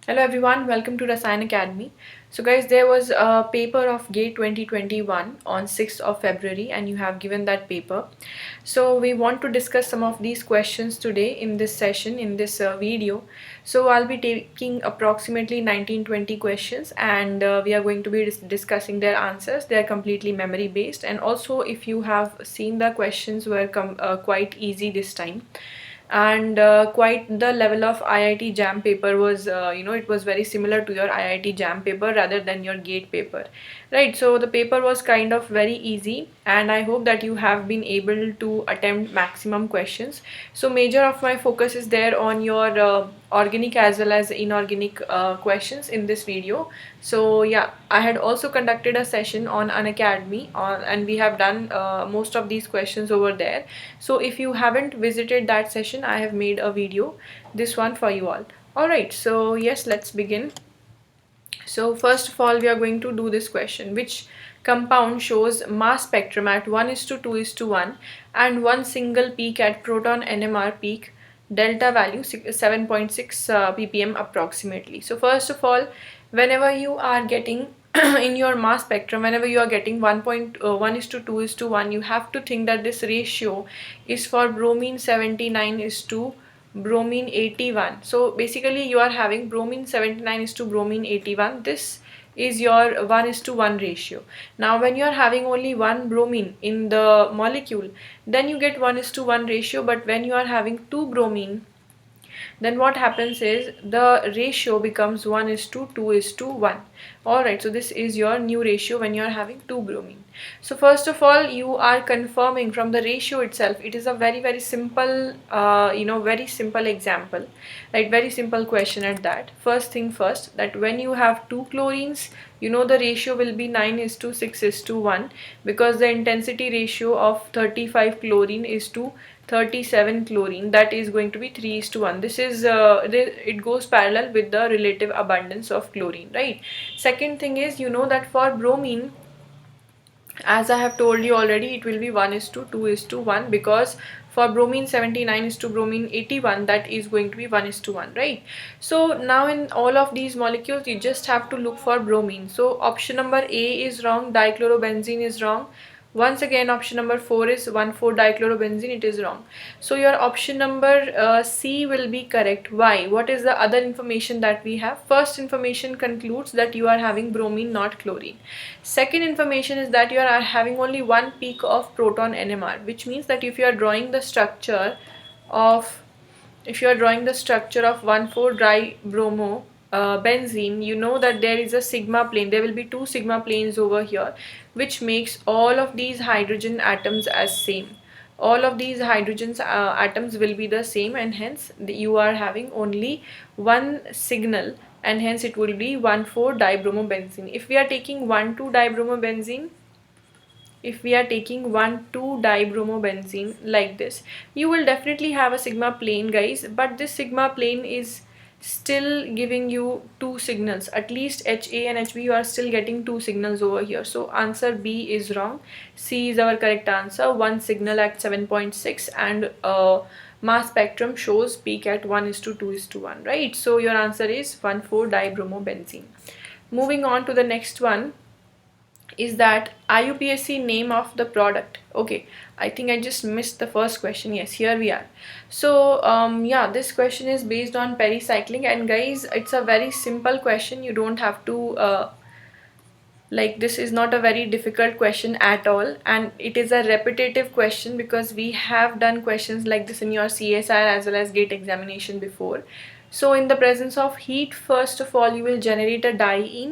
Hello everyone, welcome to Rasayan Academy. So guys, there was a paper of GATE 2021 on 6th of February and you have given that paper. So we want to discuss some of these questions today in this session, in this video. So I'll be taking approximately 19-20 questions and we are going to be discussing their answers. They are completely memory based, and also if you have seen the questions were quite easy this time, and quite the level of IIT JAM paper was, it was very similar to your IIT JAM paper rather than your GATE paper, right? So the paper was kind of very easy and I hope that you have been able to attempt maximum questions. So major of my focus is there on your organic as well as inorganic questions in this video. So yeah, I had also conducted a session on an academy and we have done most of these questions over there. So if you haven't visited that session, I have made a video, this one for you all. Alright, so yes, let's begin. So first of all, we are going to do this question: which compound shows mass spectrum at 1:2:1 and one single peak at proton NMR peak, delta value 7.6 ppm approximately? So first of all, whenever you are getting in your mass spectrum, whenever you are getting 1:2:1, you have to think that this ratio is for bromine 79 is to bromine 81. So basically you are having bromine 79 is to bromine 81. This is your 1:1 ratio. Now when you are having only one bromine in the molecule, then you get 1:1 ratio, but when you are having two bromine, then what happens is the ratio becomes 1:2:1. Alright, so this is your new ratio when you are having two bromine. So first of all, you are confirming from the ratio itself. It is a very simple very simple example, right? Very simple question at that. First thing first, that when you have two chlorines, you know the ratio will be 9:6:1, because the intensity ratio of 35 chlorine is to 37 chlorine, that is going to be 3:1. This is it goes parallel with the relative abundance of chlorine, right? Second thing is, you know that for bromine, as I have told you already, it will be 1:2:1, because for bromine 79 is to bromine 81, that is going to be 1:1, right? So now in all of these molecules, you just have to look for bromine. So option number A is wrong, dichlorobenzene is wrong. Once again, option number 4 is 1,4-dichlorobenzene, it is wrong. So your option number C will be correct. Why? What is the other information that we have? First information concludes that you are having bromine, not chlorine. Second information is that you are having only one peak of proton NMR, which means that if you are drawing the structure of 1,4-dibromo benzene, you know that there is a sigma plane. There will be two sigma planes over here, which makes all of these hydrogen atoms as same. All of these hydrogen atoms will be the same, and hence you are having only one signal, and hence it will be 1,4-dibromobenzene. If we are taking 1,2-dibromobenzene, if we are taking 1,2-dibromobenzene like this, you will definitely have a sigma plane, guys, but this sigma plane is still giving you two signals. At least HA and HB, you are still getting two signals over here. So answer B is wrong. C is our correct answer. One signal at 7.6 and mass spectrum shows peak at 1:2:1, right? So your answer is 1,4-dibromobenzene. Moving on to the next one is that IUPAC name of the product. Okay, I think I just missed the first question. Yes, here we are. So yeah, this question is based on pericycling, and guys, it's a very simple question. You don't have to like, this is not a very difficult question at all, and it is a repetitive question because we have done questions like this in your CSR as well as GATE examination before. So in the presence of heat, first of all, you will generate a diene.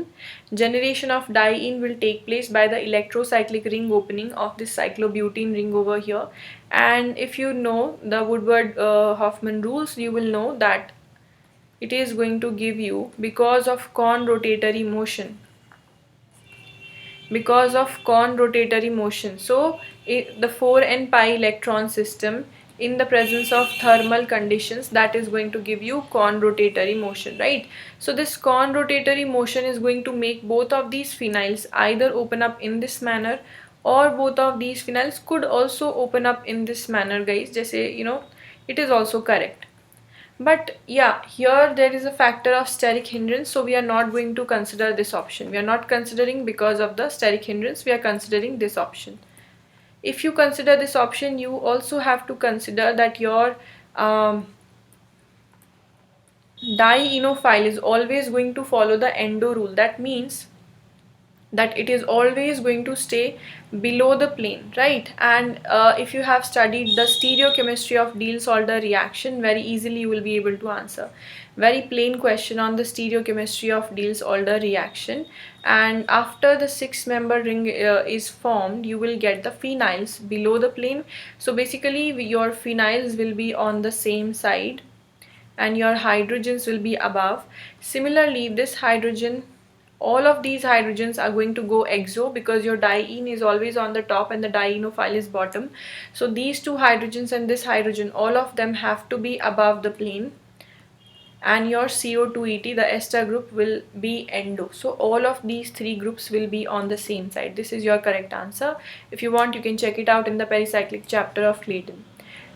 Generation of diene will take place by the electrocyclic ring opening of this cyclobutene ring over here. And if you know the Woodward-Hoffmann rules, you will know that it is going to give you, because of Kohn rotatory motion, So the 4n pi electron system in the presence of thermal conditions, that is going to give you Kohn rotatory motion, right? So this Kohn rotatory motion is going to make both of these phenyls either open up in this manner, or both of these phenyls could also open up in this manner, guys. Just say, it is also correct. But yeah, here there is a factor of steric hindrance, so we are not going to consider this option. We are not considering because of the steric hindrance, we are considering this option. If you consider this option, you also have to consider that your dienophile is always going to follow the endo rule. That means that it is always going to stay below the plane, right? And if you have studied the stereochemistry of Diels-Alder reaction, very easily you will be able to answer. Very plain question on the stereochemistry of Diels-Alder reaction. And after the 6-member ring is formed, you will get the phenyls below the plane. So basically your phenyls will be on the same side and your hydrogens will be above. Similarly, this hydrogen, all of these hydrogens are going to go exo because your diene is always on the top and the dienophile is bottom. So these two hydrogens and this hydrogen, all of them have to be above the plane, and your CO2ET, the ester group, will be endo. So all of these three groups will be on the same side. This is your correct answer. If you want, you can check it out in the pericyclic chapter of Clayton.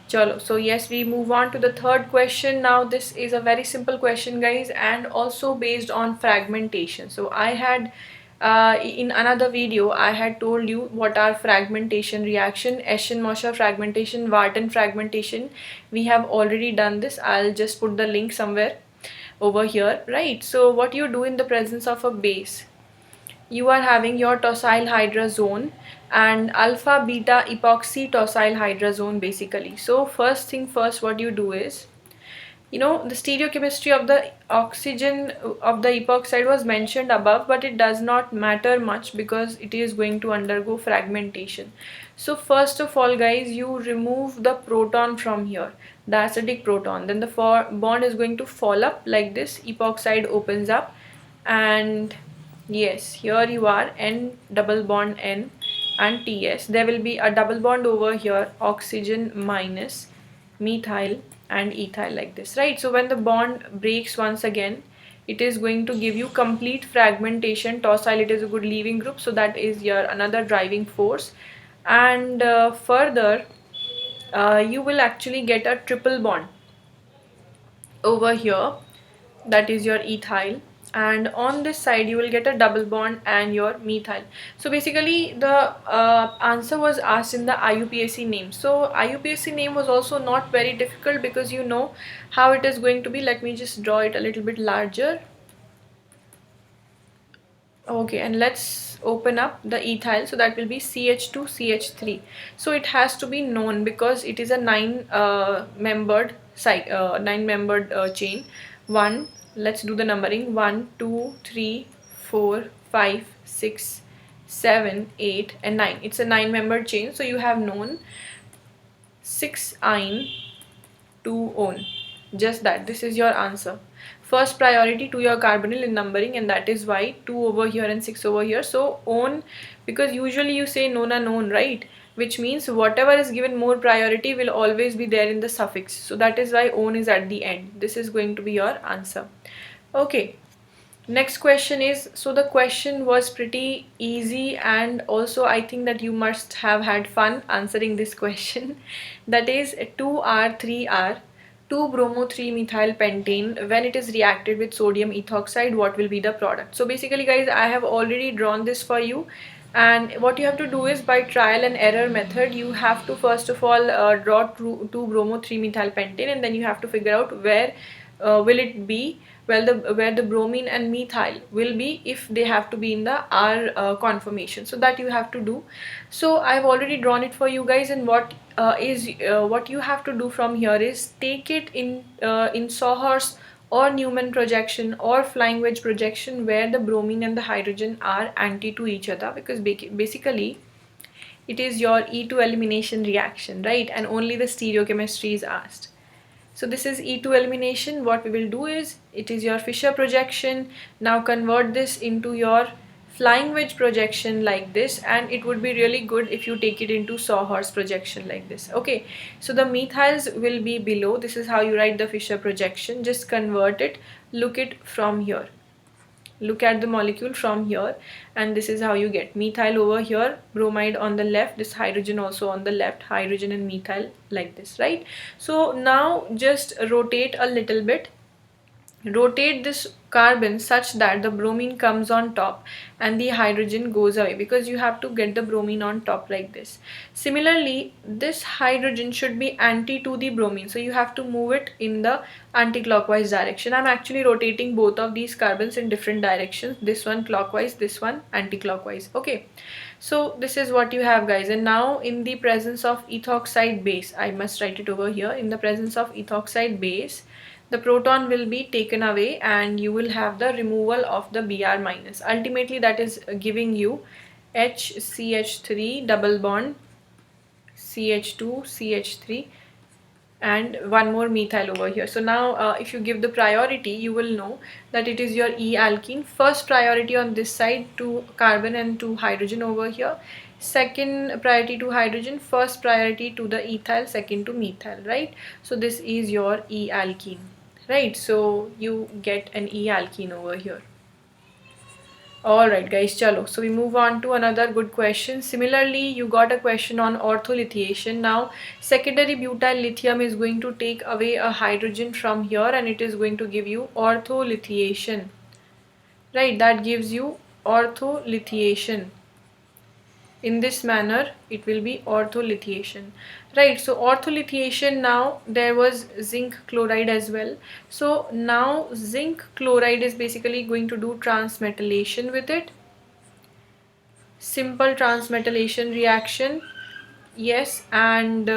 Chalo, so yes, we move on to the third question. Now this is a very simple question, guys, and also based on fragmentation. So I had in another video I had told you what are fragmentation reaction, Eschen-Mosher fragmentation, Warton fragmentation. We have already done this. I'll just put the link somewhere over here, right? So what you do in the presence of a base, you are having your tosyl hydra zone and alpha beta epoxy tosyl hydra zone basically. So first thing first, what you do is, you know, the stereochemistry of the oxygen of the epoxide was mentioned above, but it does not matter much because it is going to undergo fragmentation. So first of all, guys, you remove the proton from here, the acidic proton. Then the bond is going to fall up like this, epoxide opens up, and yes, here you are, N double bond N and TS. There will be a double bond over here, oxygen minus methyl and ethyl like this, right? So when the bond breaks once again, it is going to give you complete fragmentation. Tosyl, it is a good leaving group, so that is your another driving force. And further, you will actually get a triple bond over here, that is your ethyl, and on this side you will get a double bond and your methyl. So basically the answer was asked in the IUPAC name. So IUPAC name was also not very difficult because you know how it is going to be. Let me just draw it a little bit larger. Okay, and let's open up the ethyl, so that will be CH2CH3. So it has to be known because it is a nine-membered chain. One, let's do the numbering: 1, 2, 3, 4, 5, 6, 7, 8, and 9. It's a 9-membered chain, so you have known 6-ine 2-one. Just that, this is your answer. First priority to your carbonyl in numbering, and that is why 2 over here and 6 over here. So own, because usually you say nona known, right? Which means whatever is given more priority will always be there in the suffix. So that is why own is at the end. This is going to be your answer. Okay. Next question is, so the question was pretty easy, and also I think that you must have had fun answering this question. That is 2R3R 2-bromo-3-methyl pentane, when it is reacted with sodium ethoxide, what will be the product? So basically, guys, I have already drawn this for you, and what you have to do is, by trial and error method, you have to first of all draw 2-bromo-3-methyl pentane, and then you have to figure out where will it be, where the bromine and methyl will be if they have to be in the R conformation. So that you have to do. So I've already drawn it for you guys, and what you have to do from here is take it in Sawhorse or Newman projection or flying wedge projection, where the bromine and the hydrogen are anti to each other, because basically it is your E2 elimination reaction, right? And only the stereochemistry is asked. So this is E2 elimination. What we will do is, it is your Fischer projection. Now convert this into your flying wedge projection like this, and it would be really good if you take it into Sawhorse projection like this. Okay, so the methyls will be below. This is how you write the Fischer projection. Just convert it, look it from here. Look at the molecule from here, and this is how you get methyl over here, bromide on the left, this hydrogen also on the left, hydrogen and methyl like this, right? So now just rotate a little bit, rotate this carbon such that the bromine comes on top and the hydrogen goes away, because you have to get the bromine on top like this. Similarly, this hydrogen should be anti to the bromine, so you have to move it in the anti-clockwise direction. I'm actually rotating both of these carbons in different directions, this one clockwise, this one anti-clockwise. Okay, so this is what you have, guys. And now in the presence of ethoxide base, I must write it over here, in the presence of ethoxide base, the proton will be taken away and you will have the removal of the Br minus. Ultimately that is giving you HCH3 double bond CH2 CH3 and one more methyl over here. So now if you give the priority, you will know that it is your E alkene. First priority on this side to carbon and to hydrogen over here, second priority to hydrogen, first priority to the ethyl, second to methyl, right? So this is your E alkene, right? So you get an E alkene over here. Alright guys, chalo. So we move on to another good question. Similarly, you got a question on ortholithiation. Now, secondary butyl lithium is going to take away a hydrogen from here and it is going to give you ortholithiation. Right, that gives you ortholithiation. In this manner, it will be ortholithiation. Right, so ortholithiation, now there was zinc chloride as well. So now zinc chloride is basically going to do transmetallation with it. Simple transmetallation reaction. Yes, and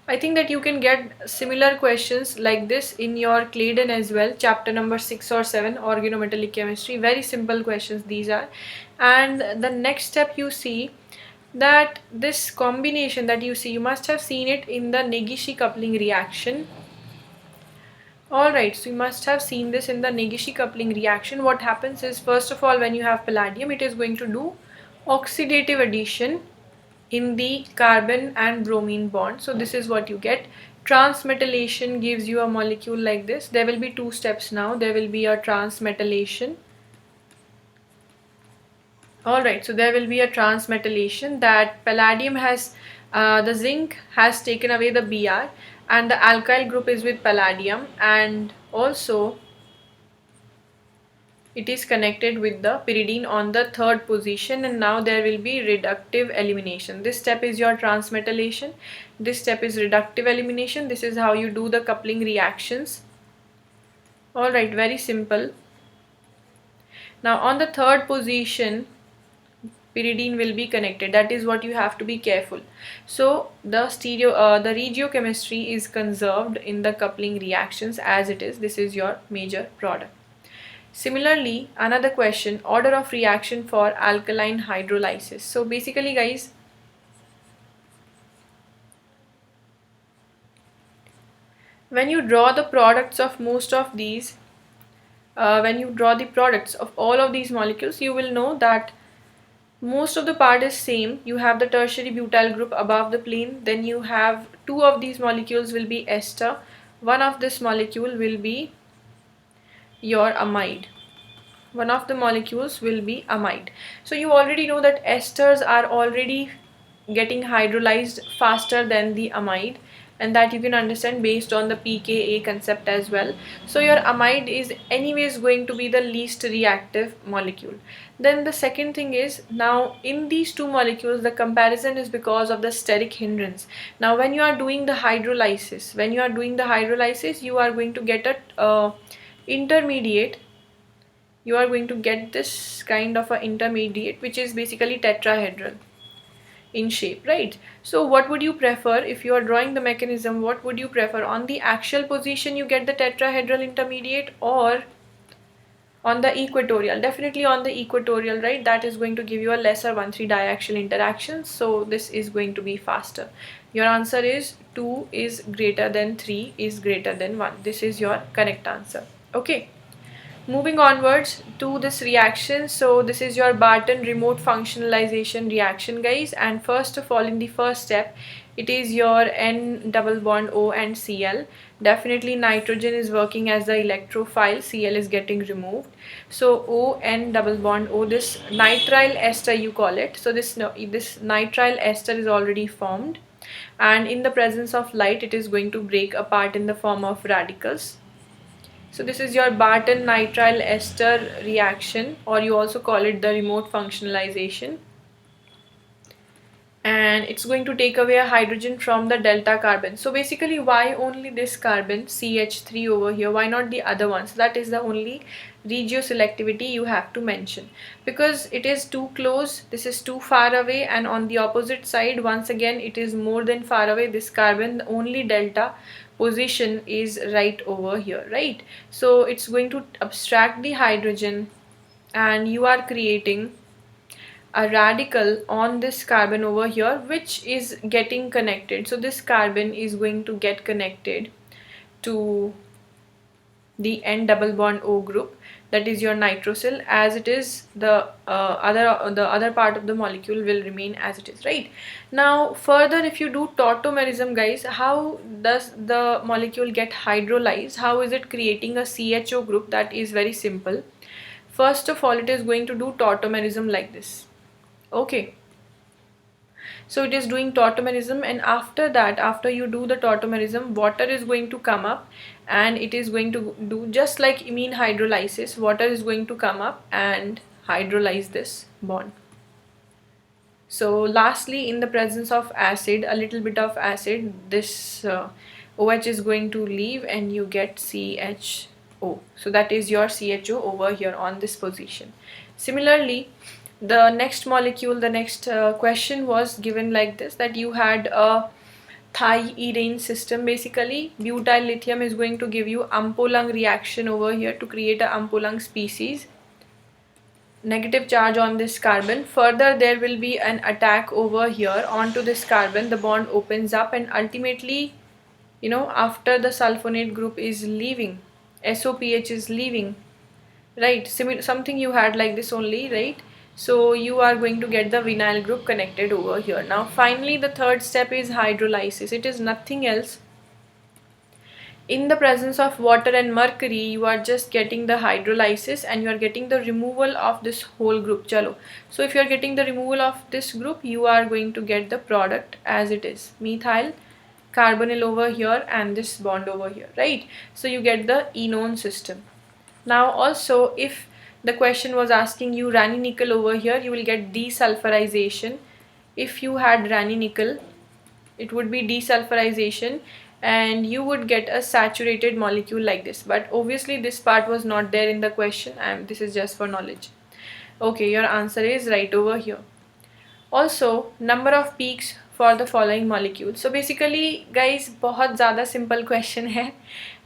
I think that you can get similar questions like this in your Claydon as well, chapter number 6 or 7, organometallic chemistry. Very simple questions these are. And the next step, you see that this combination that you see, you must have seen it in the Negishi coupling reaction. Alright, so you must have seen this in the Negishi coupling reaction. What happens is, first of all, when you have palladium, it is going to do oxidative addition in the carbon and bromine bond. So this is what you get. Transmetallation gives you a molecule like this. There will be two steps now. There will be a transmetallation. Alright, so there will be a transmetallation, that palladium has, the zinc has taken away the Br and the alkyl group is with palladium, and also it is connected with the pyridine on the third position, and now there will be reductive elimination. This step is your transmetallation, this step is reductive elimination. This is how you do the coupling reactions. Alright, very simple. Now on the third position, pyridine will be connected. That is what you have to be careful. So the regiochemistry is conserved in the coupling reactions as it is. This is your major product. Similarly, another question, order of reaction for alkaline hydrolysis. So basically, guys, when you draw the products of most of these, when you draw the products of all of these molecules, you will know that most of the part is same. You have the tertiary butyl group above the plane, then you have two of these molecules will be ester, one of this molecule will be your amide. One of the molecules will be amide. So you already know that esters are already getting hydrolyzed faster than the amide, and that you can understand based on the pKa concept as well. So your amide is anyways going to be the least reactive molecule. Then the second thing is, now in these two molecules the comparison is because of the steric hindrance. Now when you are doing the hydrolysis, you are going to get a intermediate. You are going to get this kind of an intermediate which is basically tetrahedral in shape, right? So what would you prefer if you are drawing the mechanism? What would you prefer? On the axial position you get the tetrahedral intermediate, or on the equatorial? Definitely on the equatorial, right? That is going to give you a lesser 1,3 diaxial interactions, so this is going to be faster. Your answer is 2 is greater than 3 is greater than 1. This is your correct answer. Okay, moving onwards to this reaction. So this is your Barton remote functionalization reaction, guys, and first of all, in the first step, it is your N double bond O and Cl. Definitely nitrogen is working as the electrophile, Cl is getting removed. So O, N double bond O, this nitrile ester you call it. So this nitrile ester is already formed, and in the presence of light it is going to break apart in the form of radicals. So this is your Barton nitrile ester reaction, or you also call it the remote functionalization. And it's going to take away a hydrogen from the delta carbon. So basically, why only this carbon CH3 over here? Why not the other ones? That is the only regioselectivity you have to mention, because it is too close, this is too far away, and on the opposite side once again it is more than far away. This carbon, the only delta position is right over here, right? So it's going to abstract the hydrogen, and you are creating a radical on this carbon over here, which is getting connected. So this carbon is going to get connected to the N double bond O group, that is your nitrosyl. As it is, the other part of the molecule will remain as it is, right? Now further, if you do tautomerism, guys, how does the molecule get hydrolyzed? How is it creating a CHO group? That is very simple. First of all, it is going to do tautomerism like this. Okay, so it is doing tautomerism, and after that, after you do the tautomerism, water is going to come up, and it is going to do just like imine hydrolysis. Water is going to come up and hydrolyze this bond. So lastly, in the presence of acid, a little bit of acid, this OH is going to leave and you get CHO. So that is your CHO over here on this position. Similarly, the next molecule, the next question was given like this, that you had a thiene system. Basically, butyl lithium is going to give you Ampolung reaction over here to create a Ampolung species. Negative charge on this carbon. Further, there will be an attack over here onto this carbon. The bond opens up, and ultimately, you know, after the sulfonate group is leaving, SOPH is leaving, right? Something you had like this only, right? So you are going to get the vinyl group connected over here. Now finally, the third step is hydrolysis. It is nothing else. In the presence of water and mercury, you are just getting the hydrolysis, and you are getting the removal of this whole group. Chalo. So if you are getting the removal of this group, you are going to get the product as it is, methyl carbonyl over here and this bond over here, right? So you get the enone system. Now also, if the question was asking you Raney nickel over here, you will get desulfurization. If you had Raney nickel, it would be desulfurization, and you would get a saturated molecule like this. But obviously this part was not there in the question, and this is just for knowledge. Okay, your answer is right over here. Also, number of peaks for the following molecules. So basically, guys, बहुत ज़्यादा simple question है,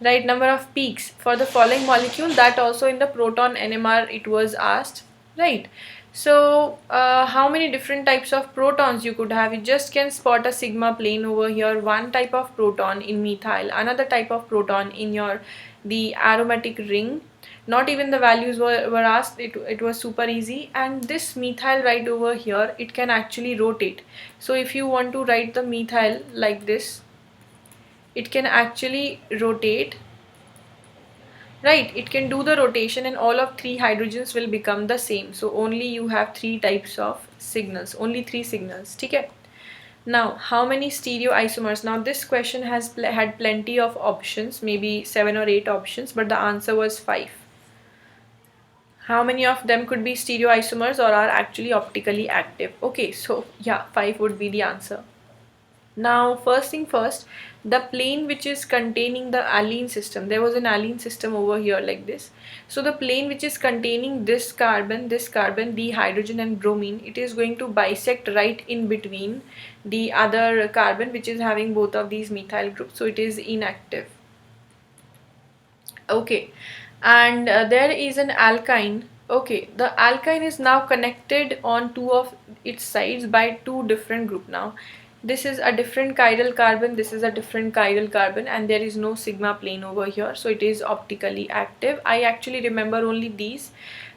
right? Number of peaks for the following molecule, that also in the proton NMR it was asked, right? So how many different types of protons you could have? You just can spot a sigma plane over here. One type of proton in methyl, another type of proton in your the aromatic ring. Not even the values were asked. It was super easy. And this methyl right over here, it can actually rotate. So if you want to write the methyl like this, it can actually rotate, right? It can do the rotation, and all of three hydrogens will become the same. So only you have three types of signals, only three signals. Okay. Now, how many stereoisomers? Now this question has had plenty of options, maybe 7 or 8 options, but the answer was 5. How many of them could be stereoisomers or are actually optically active? Okay, so yeah, 5 would be the answer. Now, first thing first, the plane which is containing the alene system, there was an alene system over here like this. So the plane which is containing this carbon, the hydrogen and bromine, it is going to bisect right in between the other carbon which is having both of these methyl groups. So it is inactive. Okay, and there is an alkyne. Okay, the alkyne is now connected on two of its sides by two different group. Now this is a different chiral carbon, this is a different chiral carbon, and there is no sigma plane over here, so it is optically active. I actually remember only these.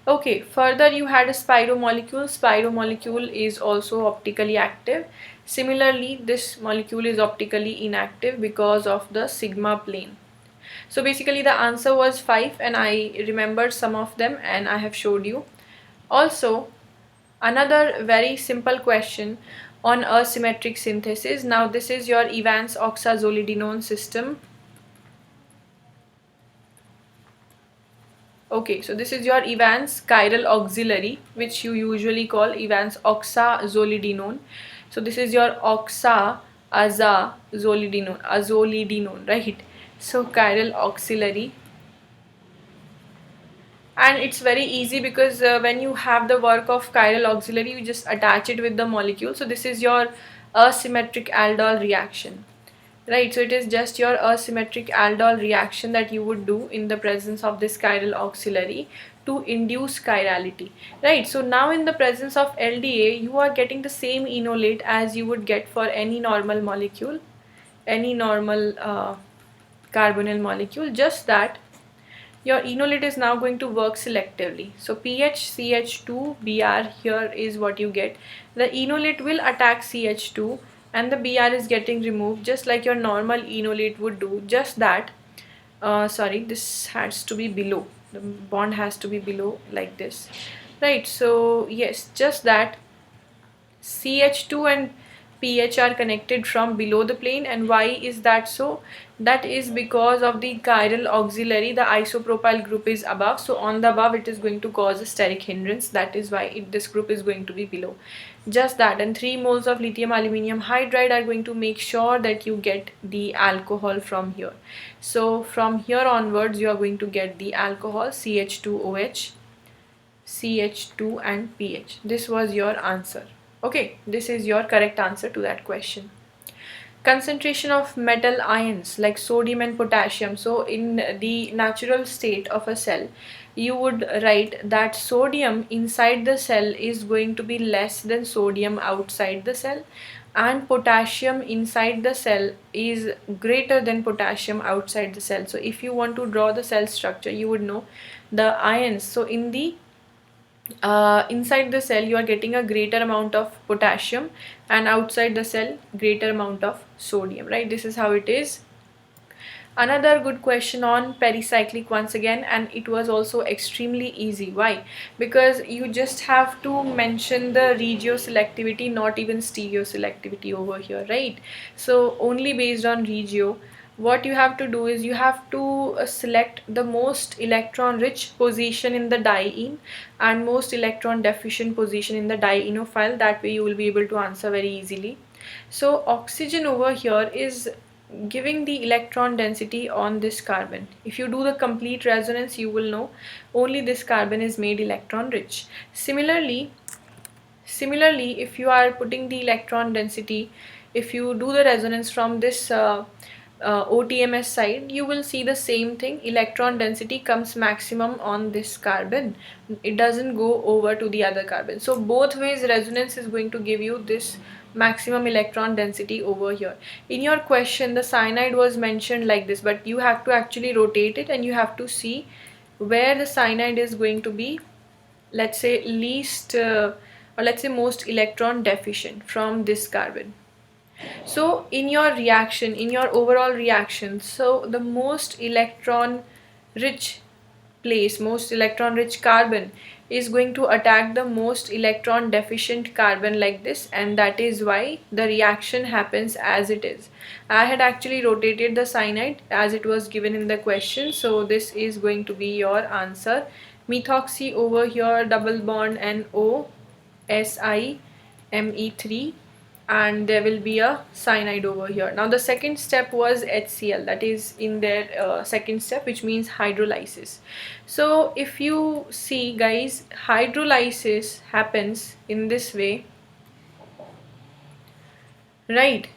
Okay, further you had a spiromolecule. Spiromolecule is also optically active. Similarly, this molecule is optically inactive because of the sigma plane. So basically the answer was 5, and I remembered some of them and I have showed you. Also, another very simple question on asymmetric synthesis. Now this is your Evans oxazolidinone system. Okay, so this is your Evans chiral auxiliary, which you usually call Evans oxazolidinone. So this is your azolidinone, right? So chiral auxiliary, and it's very easy because when you have the work of chiral auxiliary, you just attach it with the molecule. So this is your asymmetric aldol reaction, right? So it is just your asymmetric aldol reaction that you would do in the presence of this chiral auxiliary to induce chirality, right? So now in the presence of LDA, you are getting the same enolate as you would get for any normal molecule, any normal carbonyl molecule, just that your enolate is now going to work selectively. So PHCH2Br here is what you get. The enolate will attack CH2 and the Br is getting removed just like your normal enolate would do, just that sorry, this has to be below, the bond has to be below like this, right? So yes, just that CH2 and pH are connected from below the plane. And why is that so? That is because of the chiral auxiliary, the isopropyl group is above, so on the above it is going to cause a steric hindrance. That is why this group is going to be below, just that. And 3 moles of lithium aluminium hydride are going to make sure that you get the alcohol from here. So from here onwards you are going to get the alcohol, CH2OH, CH2 and pH. This was your answer. Okay, this is your correct answer to that question. Concentration of metal ions like sodium and potassium. So in the natural state of a cell, you would write that sodium inside the cell is going to be less than sodium outside the cell, and potassium inside the cell is greater than potassium outside the cell. So if you want to draw the cell structure, you would know the ions. So in the inside the cell you are getting a greater amount of potassium, and outside the cell greater amount of sodium, right? This is how it is. Another good question on pericyclic once again, and it was also extremely easy. Why? Because you just have to mention the regioselectivity, not even stereoselectivity over here, right? So only based on regio, what you have to do is you have to select the most electron rich position in the diene and most electron deficient position in the dienophile. That way you will be able to answer very easily. So oxygen over here is giving the electron density on this carbon. If you do the complete resonance, you will know only this carbon is made electron rich. Similarly, if you are putting the electron density, if you do the resonance from this OTMS side, you will see the same thing. Electron density comes maximum on this carbon. It doesn't go over to the other carbon. So both ways resonance is going to give you this maximum electron density over here. In your question, the cyanide was mentioned like this, but you have to actually rotate it and you have to see where the cyanide is going to be, let's say least or let's say most electron deficient from this carbon. So in your reaction, in your overall reaction, so the most electron rich place, most electron rich carbon is going to attack the most electron deficient carbon like this, and that is why the reaction happens as it is. I had actually rotated the cyanide as it was given in the question, so this is going to be your answer. Methoxy over here, double bond NO, SiMe3, and there will be a cyanide over here. Now the second step was HCl, that is in their second step, which means hydrolysis. So if you see guys, hydrolysis happens in this way, right?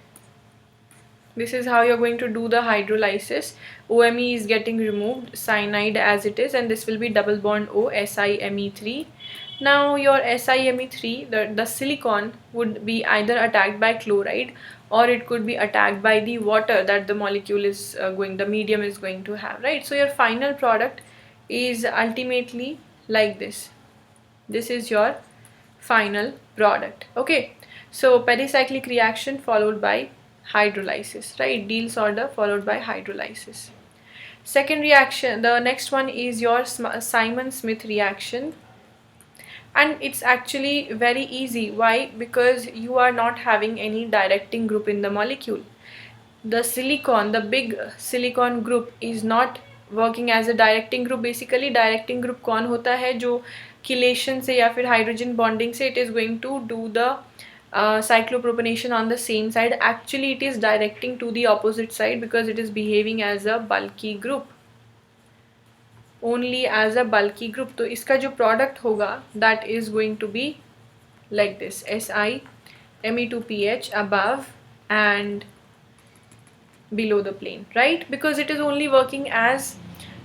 This is how you're going to do the hydrolysis. OMe is getting removed, cyanide as it is, and this will be double bond O, SiMe3. Now your SiMe3, the silicon would be either attacked by chloride or it could be attacked by the water that the molecule is the medium is going to have, right? So your final product is ultimately like this. This is your final product. Okay, So pericyclic reaction followed by hydrolysis, right? Diels order followed by hydrolysis. Second reaction, the next one is your Simon-Smith reaction, and it's actually very easy. Why? Because you are not having any directing group in the molecule. The silicon, the big silicon group is not working as a directing group. Basically directing group कौन होता है जो chelation से या फिर hydrogen bonding से it is going to do the cyclopropanation on the same side. Actually it is directing to the opposite side because it is behaving as a bulky group, only as a bulky group. तो इसका जो product होगा that is going to be like this: Si Me2PH above and below the plane, right? Because it is only working as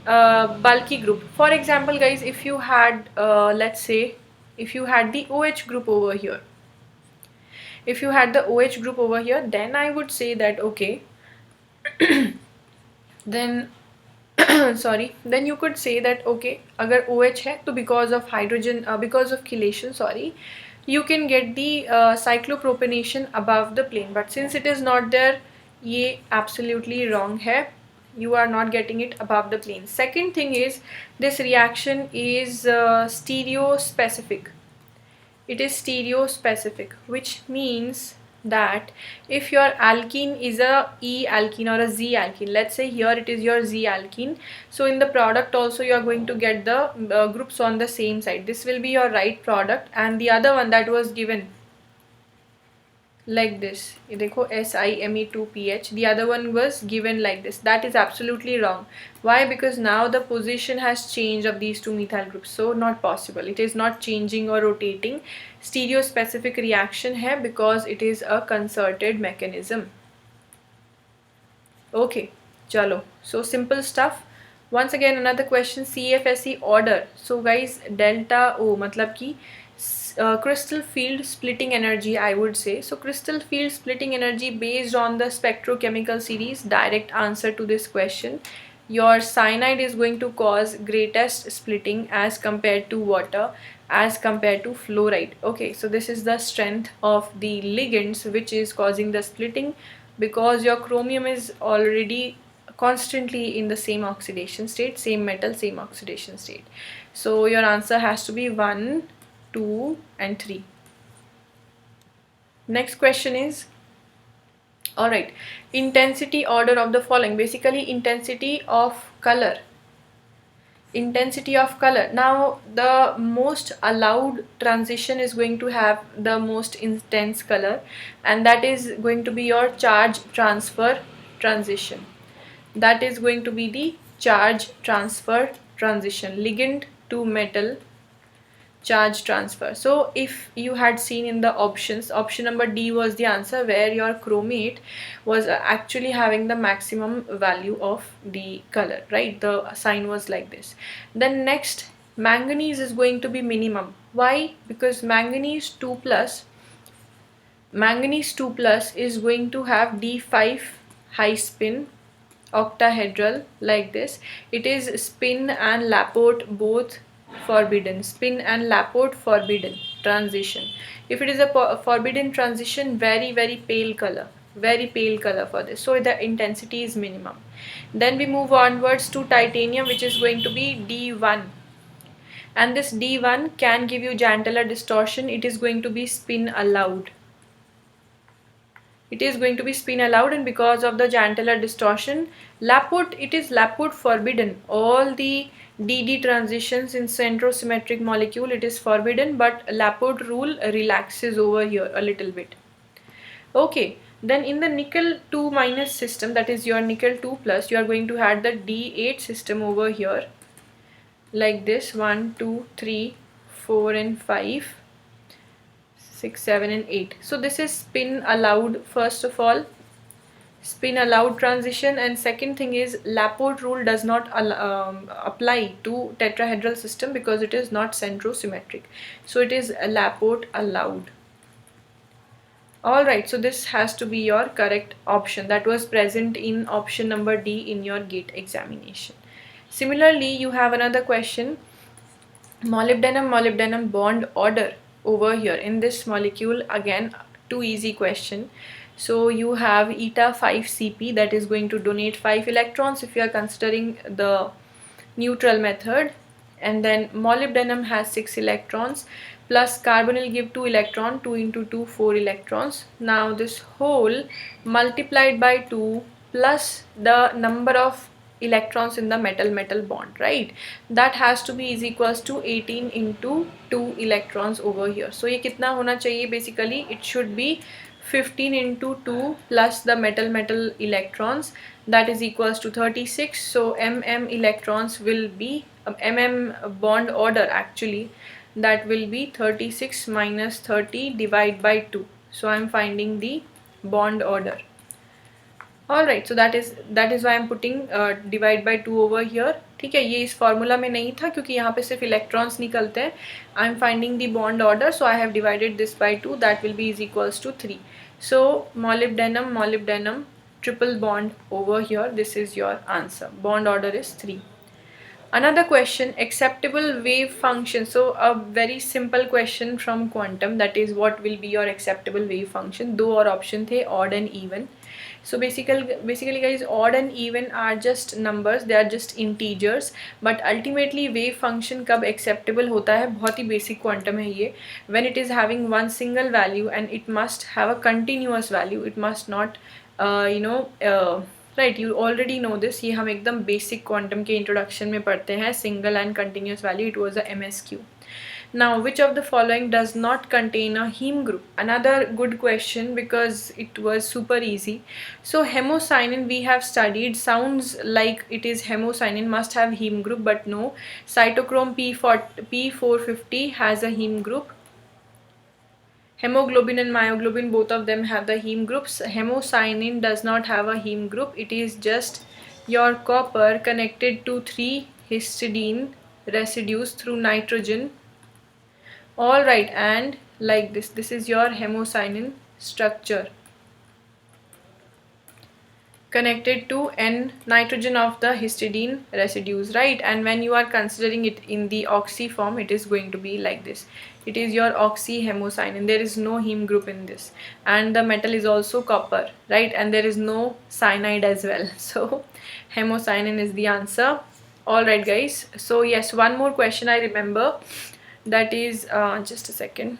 a bulky group. For example guys, if you had let's say if you had the OH group over here, if you had the OH group over here, then I would say that okay then sorry, then you could say that okay, agar OH hai to because of hydrogen because of chelation, sorry, you can get the cyclopropanation above the plane. But since it is not there, ये absolutely wrong है. You are not getting it above the plane. Second thing is, this reaction is stereospecific. It is stereospecific, which means that if your alkene is a E alkene or a Z alkene, let's say here it is your Z alkene, so in the product also you are going to get the groups on the same side. This will be your right product, and the other one that was given like this, ये देखो SiMe2PH, the other one was given like this. That is absolutely wrong. Why? Because now the position has changed of these two methyl groups, so not possible. It is not changing or rotating. Stereospecific reaction है because it is a concerted mechanism. Okay, chalo, so simple stuff. Once again another question, CFSE order. So guys, delta O मतलब कि crystal field splitting energy, I would say. So crystal field splitting energy based on the spectrochemical series. Direct answer to this question: your cyanide is going to cause greatest splitting as compared to water, as compared to fluoride. Okay, so this is the strength of the ligands which is causing the splitting, because your chromium is already constantly in the same oxidation state, same metal, same oxidation state. So your answer has to be 1, 2 and 3. Next question is, alright, intensity order of the following. Basically intensity of color. Intensity of color. Now the most allowed transition is going to have the most intense color, and that is going to be your charge transfer transition. That is going to be the charge transfer transition, ligand to metal charge transfer. So if you had seen in the options, option number D was the answer, where your chromate was actually having the maximum value of the color, right? The sign was like this. Then next, manganese is going to be minimum. Why? Because manganese 2 plus is going to have D5 high spin octahedral like this. It is spin and Laporte both forbidden. Spin and Laporte forbidden transition. If it is a forbidden transition, very pale color, very pale color for this. So the intensity is minimum. Then we move onwards to titanium, which is going to be D1. And this D1 can give you Jantala distortion. It is going to be spin allowed. It is going to be spin allowed, and because of the Jantala distortion, Laporte, it is Laporte forbidden. All the DD transitions in centrosymmetric molecule, it is forbidden, but Laporte rule relaxes over here a little bit. Okay, then in the nickel 2 minus system, that is your nickel 2 plus, you are going to have the D8 system over here like this: 1, 2, 3, 4 and 5, 6, 7 and 8. So this is spin allowed, first of all, spin allowed transition. And second thing is, Laporte rule does not apply to tetrahedral system because it is not centrosymmetric. So it is Laporte allowed. Alright, so this has to be your correct option that was present in option number D in your GATE examination. Similarly, you have another question, molybdenum bond order over here in this molecule. Again, too easy question. So you have eta 5Cp that is going to donate 5 electrons if you are considering the neutral method, and then molybdenum has 6 electrons, plus carbon will give 2 electron, 2 into 2 4 electrons. Now this whole multiplied by 2 plus the number of electrons in the metal bond, right, that has to be is equals to 18 into 2 electrons over here. So ये कितना होना चाहिए, basically it should be 15 into 2 plus the metal electrons, that is equals to 36. So electrons will be bond order actually, that will be 36 minus 30 divide by 2. So I am finding the bond order. Alright, so that is why I am putting divide by 2 over here. ठीक है, ये इस formula में नहीं था क्योंकि यहाँ पे सिर्फ इलेक्ट्रॉन्स निकलते हैं. I am finding the bond order, so I have divided this by 2, that will be is equals to 3. So molybdenum triple bond over here, this is your answer. Bond order is 3. Another question, acceptable wave function. So a very simple question from quantum, that is what will be your acceptable wave function. दो और option थे, odd and even. So basically guys, odd and even are just numbers, they are just integers, but ultimately wave function कब acceptable होता है, बहुत ही basic quantum है ये, when it is having one single value and it must have a continuous value, it must not right, you already know this, ये हम एकदम basic quantum के introduction में पढ़ते हैं, single and continuous value, it was a MSQ. Now, which of the following does not contain a heme group? Another good question because it was super easy. So hemocyanin we have studied, sounds like it is hemocyanin, must have heme group, but no. Cytochrome P450 has a heme group. Hemoglobin and myoglobin, both of them have the heme groups. Hemocyanin does not have a heme group. It is just your copper connected to 3 histidine residues through nitrogen. Alright, and like this is your hemocyanin structure connected to N nitrogen of the histidine residues, right? And when you are considering it in the oxy form, it is going to be like this. It is your oxyhemocyanin. There is no heme group in this, and the metal is also copper, right? And there is no cyanide as well. So hemocyanin is the answer. Alright guys, so yes, one more question I remember, that is just a second,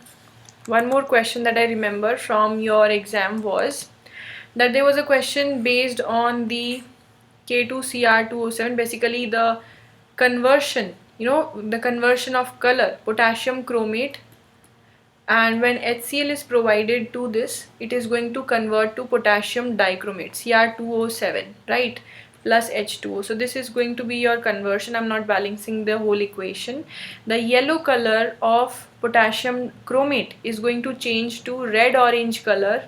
one more question that I remember from your exam was that there was a question based on the K2Cr2O7, basically the conversion, the conversion of color, potassium chromate, and when HCl is provided to this, it is going to convert to potassium dichromate, Cr2O7, right, plus H2O. So this is going to be your conversion. I'm not balancing the whole equation. The yellow color of potassium chromate is going to change to red orange color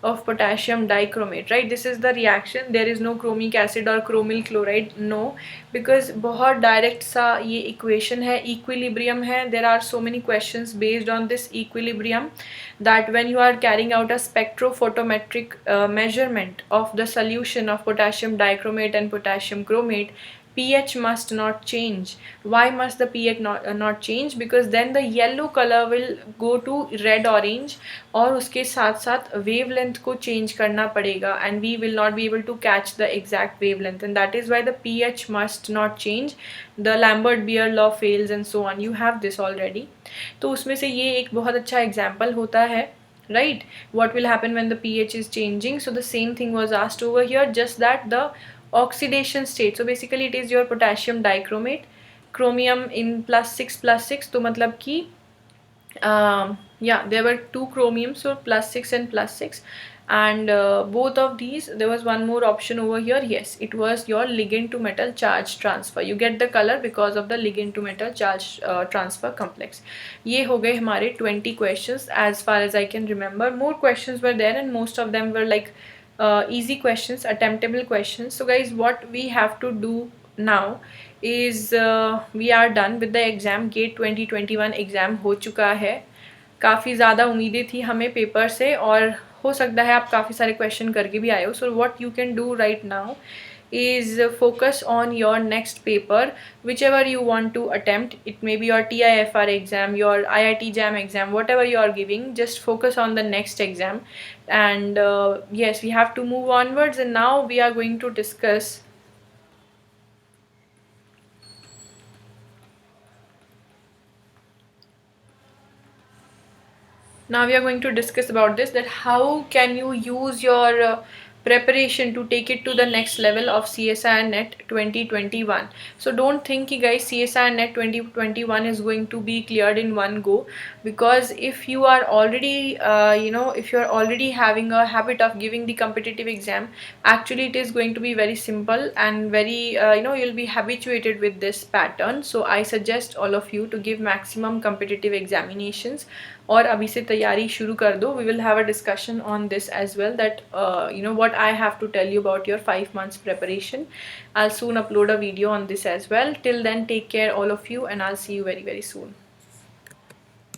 of potassium dichromate, right? This is the reaction. There is no chromic acid or chromyl chloride, no, because बहुत direct सा ये equation है, equilibrium है. There are so many questions based on this equilibrium, that when you are carrying out a spectrophotometric measurement of the solution of potassium dichromate and potassium chromate, pH must not change. Why must the pH not change? Because then the yellow color will go to red orange, और उसके साथ साथ wavelength को change करना पड़ेगा, and we will not be able to catch the exact wavelength, and that is why the pH must not change. The Lambert-Beer law fails and so on. You have this already. तो उसमें से ये एक बहुत अच्छा example होता है, right? What will happen when the pH is changing? So the same thing was asked over here, just that the oxidation state. So basically it is your potassium dichromate, chromium in +6 तो मतलब कि yeah, there were 2 chromiums, so +6 and +6, and both of these, there was one more option over here. Yes, it was your ligand to metal charge transfer. You get the color because of the ligand to metal charge transfer complex. ये हो गए हमारे 20 questions as far as I can remember. More questions were there and most of them were like easy questions, attemptable questions. So guys, what we have to do now is we are done with the exam. GATE 2021 exam हो चुका है. काफ़ी ज़्यादा उम्मीदें थी हमें paper से, और हो सकता है आप काफ़ी सारे क्वेश्चन करके भी आए हो. So what you can do right now is focus on your next paper, whichever you want to attempt. It may be your TIFR exam, your IIT JAM exam, whatever you are giving, just focus on the next exam. And yes, we have to move onwards, and now we are going to discuss now we are going to discuss about this, that how can you use your preparation to take it to the next level of CSIR net 2021. So don't think you guys CSIR net 2021 is going to be cleared in one go, because if you are already if you are already having a habit of giving the competitive exam, actually it is going to be very simple and very you'll be habituated with this pattern. So I suggest all of you to give maximum competitive examinations, और अभी से तैयारी शुरू कर दो. We will have a discussion on this as well, that what I have to tell you about your 5 months preparation. I'll soon upload a video on this as well. Till then, take care all of you, and I'll see you very, very soon.